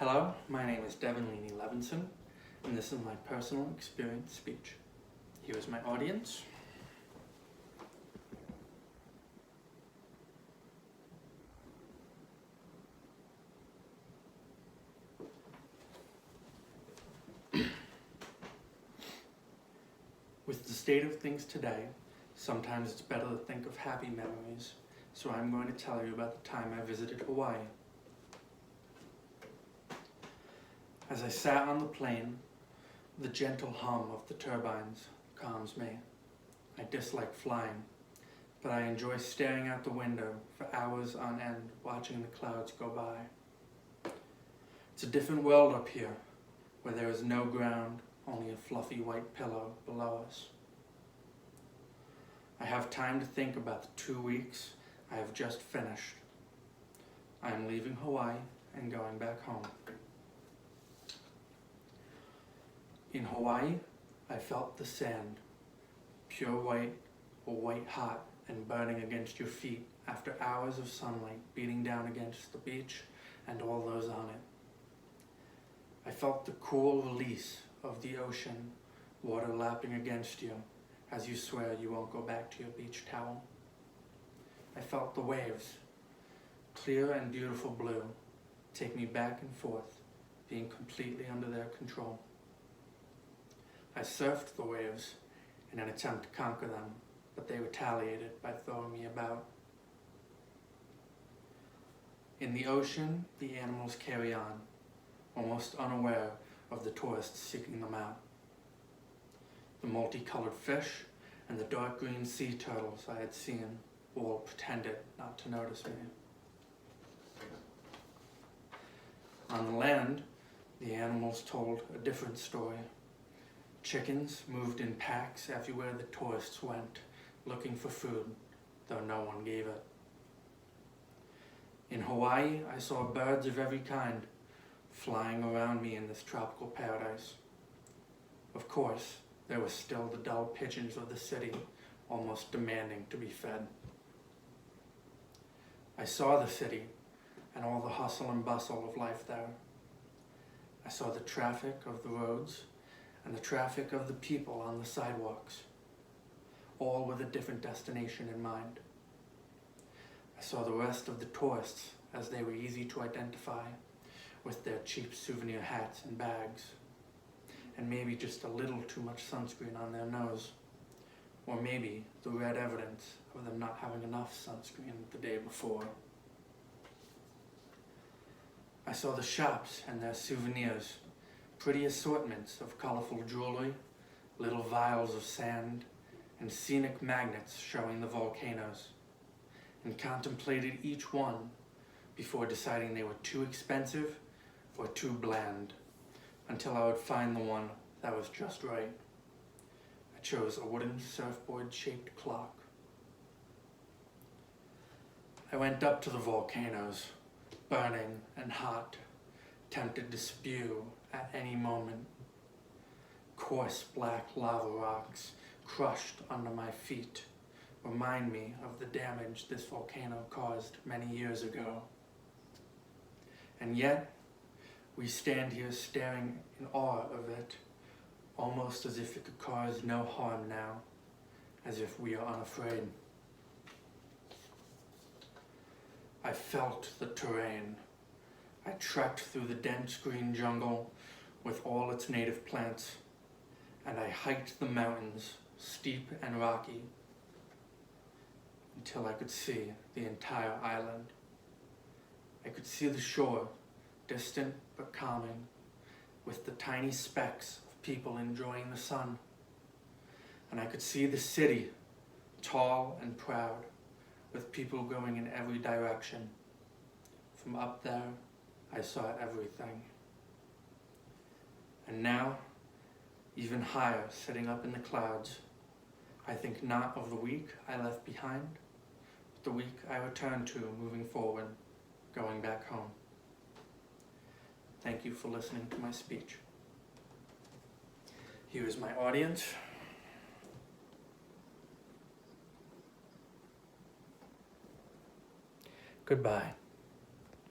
Hello, my name is Leaney-Levenson, and this is my personal experience speech. Here is my audience. With the state of things today, sometimes it's better to think of happy memories, so I'm going to tell you about the time I visited Hawaii. As I sat on the plane, the gentle hum of the turbines calms me. I dislike flying, but I enjoy staring out the window for hours on end, watching the clouds go by. It's a different world up here, where there is no ground, only a fluffy white pillow below us. I have time to think about the 2 weeks I have just finished. I am leaving Hawaii and going back home. In Hawaii, I felt the sand, pure white or white hot and burning against your feet after hours of sunlight beating down against the beach and all those on it. I felt the cool release of the ocean, water lapping against you as you swear you won't go back to your beach towel. I felt the waves, clear and beautiful blue, take me back and forth, being completely under their control. I surfed the waves in an attempt to conquer them, but they retaliated by throwing me about. In the ocean, the animals carry on, almost unaware of the tourists seeking them out. The multicolored fish and the dark green sea turtles I had seen all pretended not to notice me. On the land, the animals told a different story. Chickens moved in packs everywhere the tourists went, looking for food, though no one gave it. In Hawaii, I saw birds of every kind, flying around me in this tropical paradise. Of course, there were still the dull pigeons of the city, almost demanding to be fed. I saw the city and all the hustle and bustle of life there. I saw the traffic of the roads and the traffic of the people on the sidewalks, all with a different destination in mind. I saw the rest of the tourists as they were easy to identify, with their cheap souvenir hats and bags, and maybe just a little too much sunscreen on their nose, or maybe the red evidence of them not having enough sunscreen the day before. I saw the shops and their souvenirs, pretty assortments of colorful jewelry, little vials of sand, and scenic magnets showing the volcanoes, and contemplated each one before deciding they were too expensive or too bland, until I would find the one that was just right. I chose a wooden surfboard-shaped clock. I went up to the volcanoes, burning and hot, tempted to spew at any moment. Coarse black lava rocks crushed under my feet remind me of the damage this volcano caused many years ago. And yet, we stand here staring in awe of it, almost as if it could cause no harm now, as if we are unafraid. I felt the terrain. I trekked through the dense green jungle with all its native plants, and I hiked the mountains, steep and rocky, until I could see the entire island. I could see the shore, distant but calming, with the tiny specks of people enjoying the sun. And I could see the city, tall and proud, with people going in every direction. From up there, I saw everything. And now, even higher, sitting up in the clouds, I think not of the week I left behind, but the week I return to moving forward, going back home. Thank you for listening to my speech. Here is my audience. Goodbye.